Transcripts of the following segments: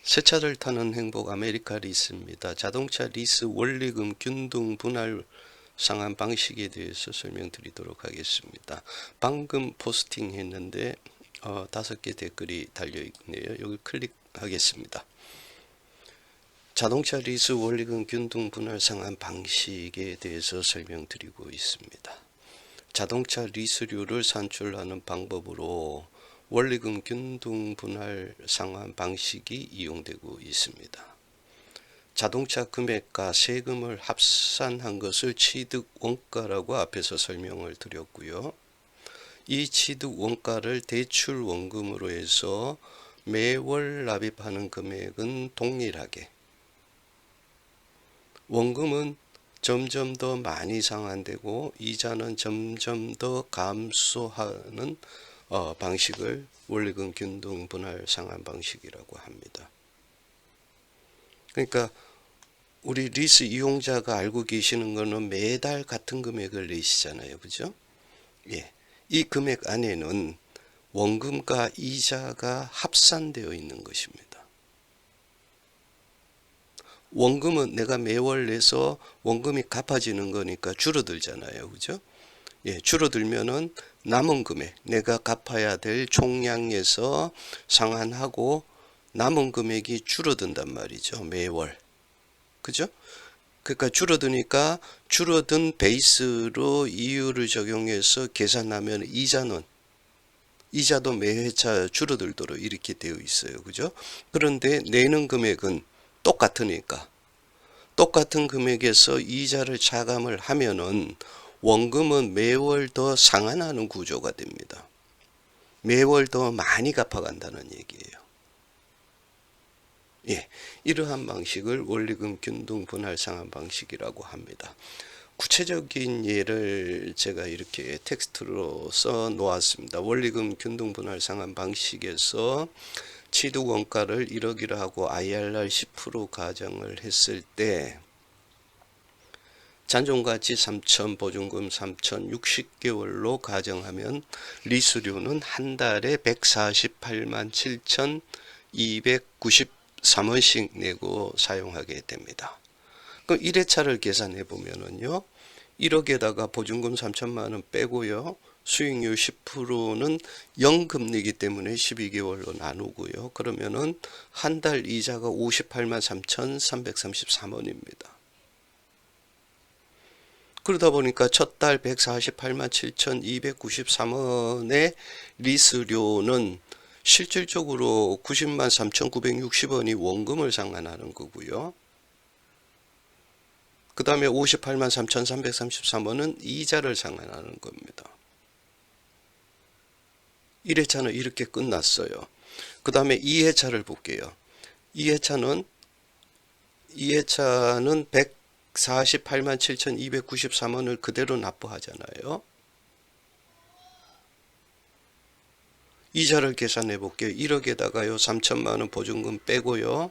새 차를 타는 행복 아메리카 리스입니다. 자동차 리스 원리금 균등 분할 상환 방식에 대해서 설명드리도록 하겠습니다. 방금 포스팅 했는데 5개 댓글이 달려있네요. 여기 클릭하겠습니다. 자동차 리스 원리금 균등 분할 상환 방식에 대해서 설명드리고 있습니다. 자동차 리스료를 산출하는 방법으로 원리금 균등 분할 상환 방식이 이용되고 있습니다. 자동차 금액과 세금을 합산한 것을 취득 원가라고 앞에서 설명을 드렸고요. 이 취득 원가를 대출 원금으로 해서 매월 납입하는 금액은 동일하게, 원금은 점점 더 많이 상환되고 이자는 점점 더 감소하는 방식을 원리금 균등 분할 상환 방식이라고 합니다. 그러니까 우리 리스 이용자가 알고 계시는 거는 매달 같은 금액을 내시잖아요. 그죠? 예. 이 금액 안에는 원금과 이자가 합산되어 있는 것입니다. 원금은 내가 매월 내서 원금이 갚아지는 거니까 줄어들잖아요. 그죠? 예, 줄어들면은 남은 금액, 내가 갚아야 될 총량에서 상환하고 남은 금액이 줄어든단 말이죠. 매월. 그죠? 그러니까 줄어드니까 줄어든 베이스로 이율을 적용해서 계산하면 이자도 매회차 줄어들도록 이렇게 되어 있어요. 그죠? 그런데 내는 금액은 똑같으니까 똑같은 금액에서 이자를 차감을 하면은 원금은 매월 더 상환하는 구조가 됩니다. 매월 더 많이 갚아간다는 얘기예요. 예, 이러한 방식을 원리금 균등 분할 상환 방식이라고 합니다. 구체적인 예를 제가 이렇게 텍스트로 써 놓았습니다. 원리금 균등 분할 상환 방식에서 취득 원가를 1억이라 하고 IRR 10% 가정을 했을 때 잔존가치 3천, 보증금 3천, 60개월로 가정하면 리스료는 한 달에 148만 7,293원씩 내고 사용하게 됩니다. 그럼 1회차를 계산해 보면은요, 1억에다가 보증금 3천만 원 빼고요, 수익률 10%는 0금리이기 때문에 12개월로 나누고요. 그러면은 한 달 이자가 58만 3,333원입니다. 그러다 보니까 첫 달 148만 7,293원의 리스료는 실질적으로 90만 3,960원이 원금을 상환하는 거고요. 그 다음에 58만 3,333원은 이자를 상환하는 겁니다. 1회차는 이렇게 끝났어요. 그 다음에 2회차를 볼게요. 2회차는 148만 7,293원을 그대로 납부하잖아요. 이자를 계산해 볼게요. 1억에다가요 3천만 원 보증금 빼고요.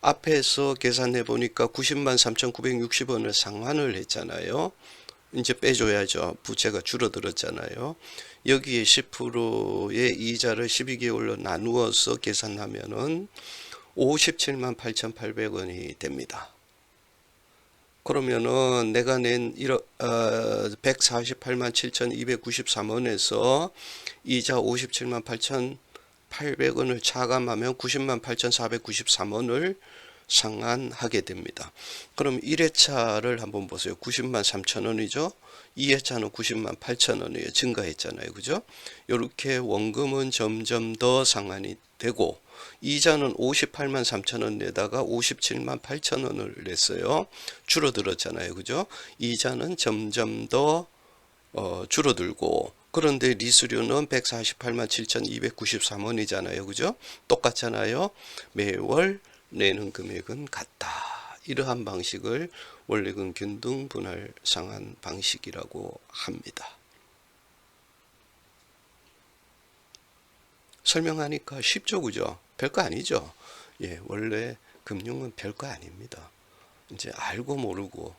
앞에서 계산해 보니까 90만 3,960원을 상환을 했잖아요. 이제 빼줘야죠. 부채가 줄어들었잖아요. 여기에 10%의 이자를 12개월로 나누어서 계산하면은 57만 8,800원이 됩니다. 그러면은 내가 낸 148만 7,293원에서 이자 57만 8,800원을 차감하면 90만 8,493원을 상환하게 됩니다. 그럼 1회차를 한번 보세요. 90만 3천원이죠. 2회차는 90만 8천원이에요. 증가했잖아요. 그죠? 이렇게 원금은 점점 더 상환이 되고 이자는 58만 3천원 내다가 57만 8천원을 냈어요. 줄어들었잖아요. 그죠? 이자는 점점 더 줄어들고 그런데 리스료는 148만 7,293원이잖아요. 그죠? 똑같잖아요. 매월 내는 금액은 같다. 이러한 방식을 원리금 균등 분할 상환 방식이라고 합니다. 설명하니까 쉽죠, 그죠? 별거 아니죠. 예, 원래 금융은 별거 아닙니다. 이제 알고 모르고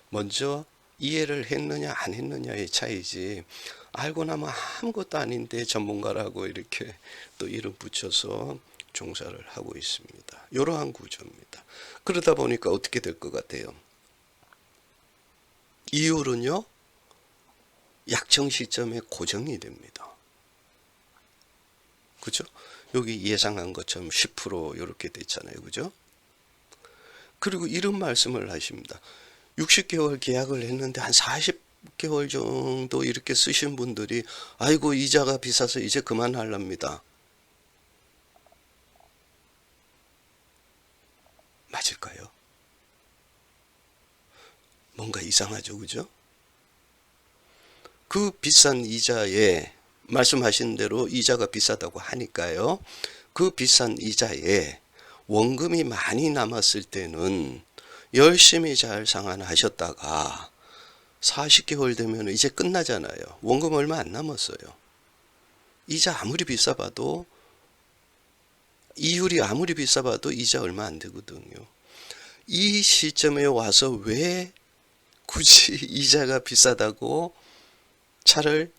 먼저 이해를 했느냐 안 했느냐의 차이지, 알고 나면 아무것도 아닌데 전문가라고 이렇게 또 이름 붙여서 종사를 하고 있습니다. 이러한 구조입니다. 그러다 보니까 어떻게 될 것 같아요? 이율은요, 약정 시점에 고정이 됩니다. 그죠? 여기 예상한 것처럼 10% 이렇게 됐잖아요. 그죠? 그리고 이런 말씀을 하십니다. 60개월 계약을 했는데 한 40개월 정도 이렇게 쓰신 분들이 아이고 이자가 비싸서 이제 그만하랍니다. 맞을까요? 뭔가 이상하죠. 그죠? 그 비싼 이자에 말씀하신 대로 이자가 비싸다고 하니까요. 그 비싼 이자에 원금이 많이 남았을 때는 열심히 잘 상환하셨다가 40개월 되면 이제 끝나잖아요. 원금 얼마 안 남았어요. 이자 아무리 비싸봐도 이율이 아무리 비싸봐도 이자 얼마 안 되거든요. 이 시점에 와서 왜 굳이 이자가 비싸다고 차를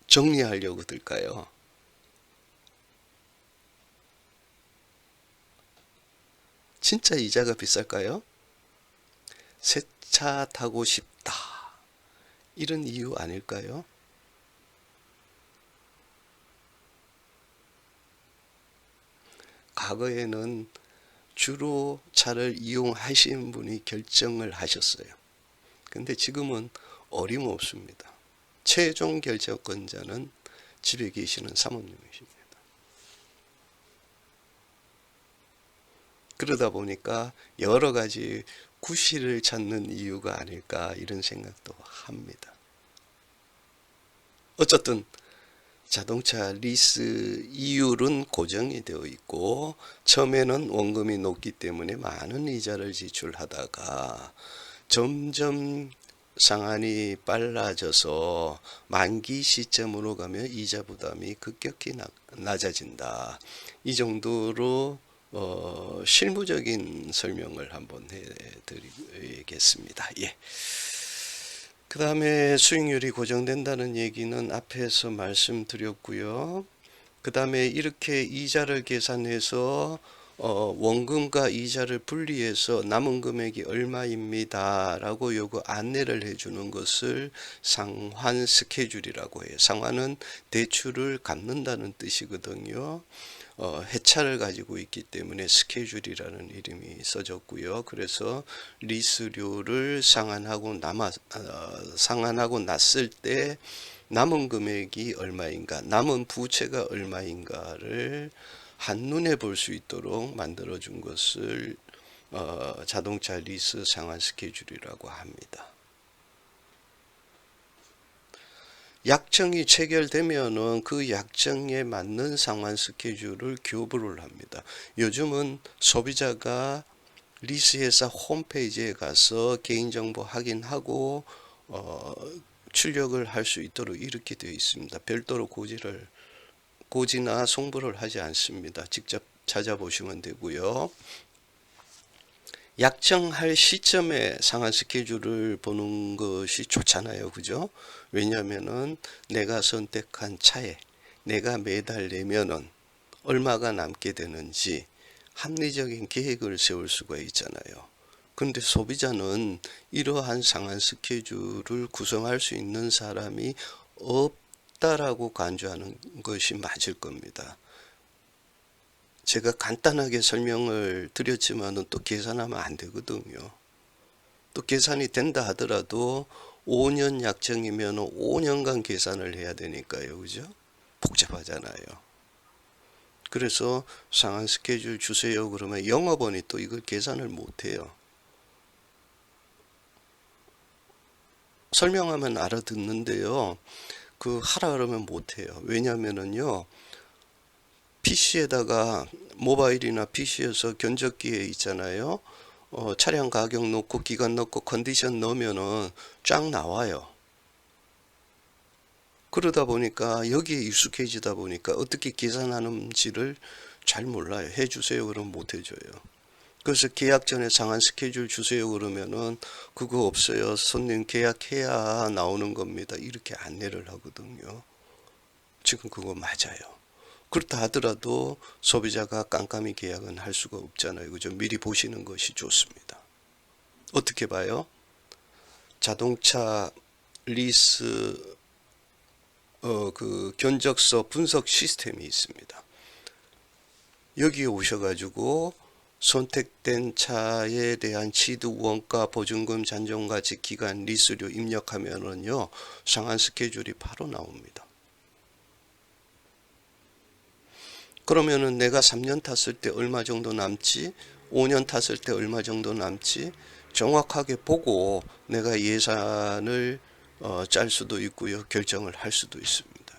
정리하려고 들까요? 진짜 이자가 비쌀까요? 새 차 타고 싶다. 이런 이유 아닐까요? 과거에는 주로 차를 이용하시는 분이 결정을 하셨어요. 근데 지금은 어림없습니다. 최종 결정권자는 집에 계시는 사모님이십니다. 그러다 보니까 여러 가지 구실을 찾는 이유가 아닐까 이런 생각도 합니다. 어쨌든 자동차 리스 이율은 고정이 되어 있고 처음에는 원금이 높기 때문에 많은 이자를 지출하다가 점점 상환이 빨라져서 만기 시점으로 가면 이자 부담이 급격히 낮아진다. 이 정도로 실무적인 설명을 한번 해드리겠습니다. 예. 그 다음에 수익률이 고정된다는 얘기는 앞에서 말씀드렸고요. 그 다음에 이렇게 이자를 계산해서 원금과 이자를 분리해서 남은 금액이 얼마입니다 라고 요거 안내를 해주는 것을 상환 스케줄이라고 해요. 상환은 대출을 갚는다는 뜻이거든요. 해차를 가지고 있기 때문에 스케줄이라는 이름이 써졌고요. 그래서 리스료를 상환하고 났을 때 남은 금액이 얼마인가, 남은 부채가 얼마인가를 한눈에 볼 수 있도록 만들어 준 것을 자동차 리스 상환 스케줄이라고 합니다. 약정이 체결되면은 그 약정에 맞는 상환 스케줄을 교부를 합니다. 요즘은 소비자가 리스회사 홈페이지에 가서 개인정보 확인하고 출력을 할 수 있도록 이렇게 되어 있습니다. 별도로 고지나 송부를 하지 않습니다. 직접 찾아보시면 되고요. 약정할 시점에 상환 스케줄을 보는 것이 좋잖아요. 그죠? 왜냐하면은 내가 선택한 차에 내가 매달 내면은 얼마가 남게 되는지 합리적인 계획을 세울 수가 있잖아요. 그런데 소비자는 이러한 상환 스케줄을 구성할 수 있는 사람이 없다라고 간주하는 것이 맞을 겁니다. 제가 간단하게 설명을 드렸지만은 또 계산하면 안 되거든요. 또 계산이 된다 하더라도 5년 약정이면 5년간 계산을 해야 되니까요. 그죠? 복잡하잖아요. 그래서 상환 스케줄 주세요 그러면 영업원이 또 이걸 계산을 못 해요. 설명하면 알아듣는데요. 그 하라 그러면 못 해요. 왜냐면은요. PC에다가 모바일이나 PC에서 견적기에 있잖아요. 차량 가격 넣고 기간 넣고 컨디션 넣으면은 쫙 나와요. 그러다 보니까 여기에 익숙해지다 보니까 어떻게 계산하는지를 잘 몰라요. 해주세요 그러면 못 해줘요. 그래서 계약 전에 상환 스케줄 주세요 그러면은 그거 없어요. 손님 계약해야 나오는 겁니다. 이렇게 안내를 하거든요. 지금 그거 맞아요. 그렇다 하더라도 소비자가 깜깜이 계약은 할 수가 없잖아요. 그죠? 미리 보시는 것이 좋습니다. 어떻게 봐요? 자동차 리스 그 견적서 분석 시스템이 있습니다. 여기에 오셔가지고 선택된 차에 대한 취득 원가, 보증금, 잔존가치, 기간, 리스료 입력하면은요 상한 스케줄이 바로 나옵니다. 그러면은 내가 3년 탔을 때 얼마 정도 남지, 5년 탔을 때 얼마 정도 남지 정확하게 보고 내가 예산을 짤 수도 있고요, 결정을 할 수도 있습니다.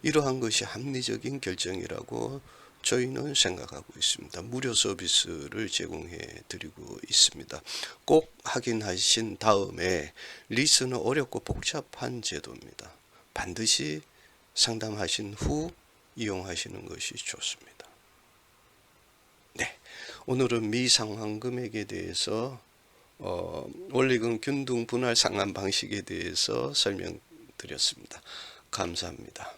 이러한 것이 합리적인 결정이라고 저희는 생각하고 있습니다. 무료 서비스를 제공해 드리고 있습니다. 꼭 확인하신 다음에 리스는 어렵고 복잡한 제도입니다. 반드시 상담하신 후 이용하시는 것이 좋습니다. 네, 오늘은 미상환 금액에 대해서 원리금 균등 분할 상환 방식에 대해서 설명드렸습니다. 감사합니다.